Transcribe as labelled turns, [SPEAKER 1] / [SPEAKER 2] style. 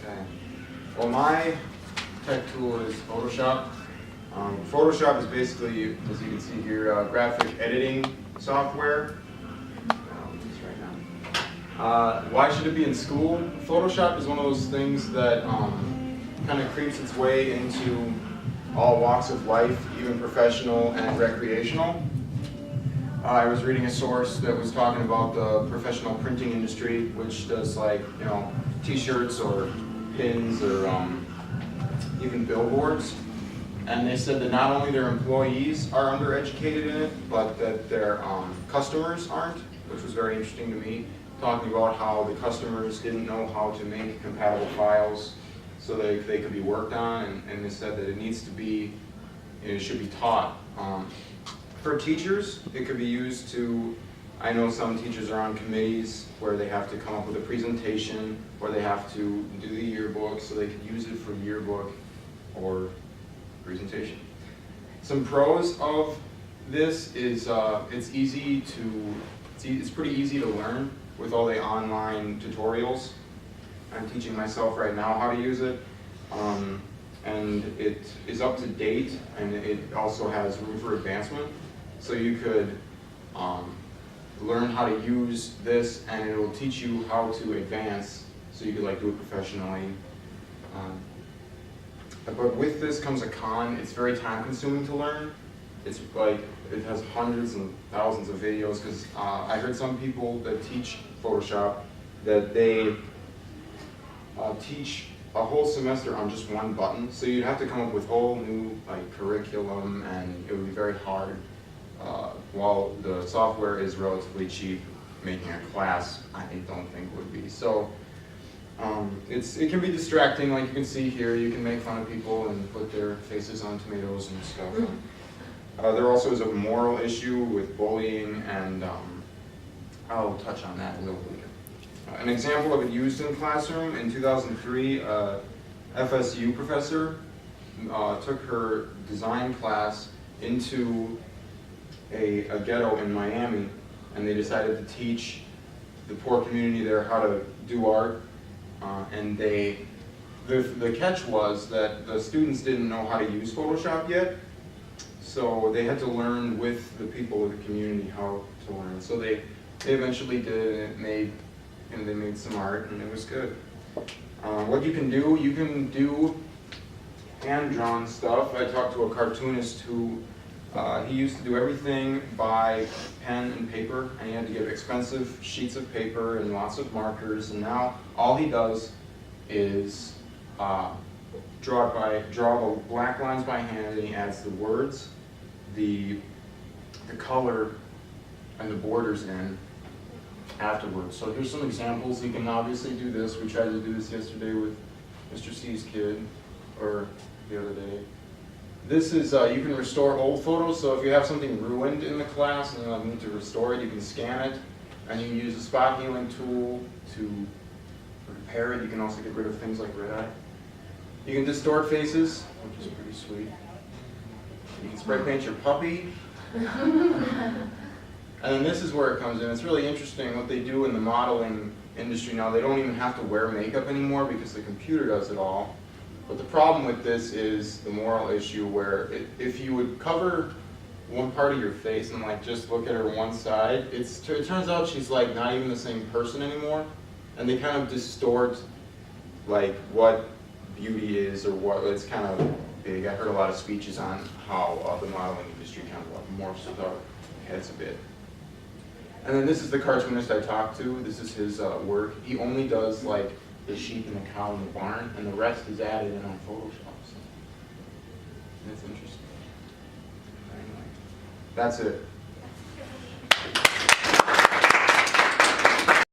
[SPEAKER 1] Okay. Well, my tech tool is Photoshop. Photoshop is basically, as you can see here, graphic editing software. Why should it be in school? Photoshop is one of those things that kind of creeps its way into all walks of life, even professional and recreational. I was reading a source that was talking about the professional printing industry, which does t-shirts or pins or even billboards. And they said that not only their employees are undereducated in it, but that their customers aren't, which was very interesting to me, talking about how the customers didn't know how to make compatible files so that they could be worked on, and they said that it should be taught. For teachers, it could be used to, I know some teachers are on committees where they have to come up with a presentation, or they have to do the yearbook, so they could use it for yearbook or presentation. Some pros of this is it's pretty easy to learn with all the online tutorials. I'm teaching myself right now how to use it. And it is up to date, and it also has room for advancement. So you could learn how to use this, and it will teach you how to advance, so you could do it professionally. But with this comes a con. It's very time consuming to learn. It's it has hundreds and thousands of videos, because I heard some people that teach Photoshop that they teach a whole semester on just one button. So you'd have to come up with whole new curriculum, and it would be very hard. While the software is relatively cheap, making a class I don't think would be. So it can be distracting, like you can see here. You can make fun of people and put their faces on tomatoes and stuff. There also is a moral issue with bullying, and I'll touch on that a little later. An example of it used in the classroom, in 2003, FSU professor took her design class into a ghetto in Miami, and they decided to teach the poor community there how to do art. And the catch was that the students didn't know how to use Photoshop yet, so they had to learn with the people of the community how to learn. So they eventually did, and they made some art, and it was good. What you can do hand-drawn stuff. I talked to a cartoonist who he used to do everything by pen and paper, and he had to get expensive sheets of paper and lots of markers, and now all he does is draw the black lines by hand, and he adds the words, the color, and the borders in afterwards. So here's some examples. You can obviously do this. We tried to do this yesterday with Mr. C's kid, or the other day. This is, you can restore old photos, so if you have something ruined in the class and you need to restore it, you can scan it, and you can use the spot healing tool to repair it. You can also get rid of things like red eye. You can distort faces, which is pretty sweet. You can spray paint your puppy. And then this is where it comes in. It's really interesting what they do in the modeling industry now. They don't even have to wear makeup anymore because the computer does it all. But the problem with this is the moral issue where if you would cover one part of your face and just look at her one side, it turns out she's not even the same person anymore. And they kind of distort what beauty is, or what, it's kind of big. I heard a lot of speeches on how the modeling industry kind of morphs with our heads a bit. And then this is the cartoonist I talked to. This is his work. He only does the sheep and the cow in the barn, and the rest is added in on Photoshop. So that's interesting. Anyway, that's it.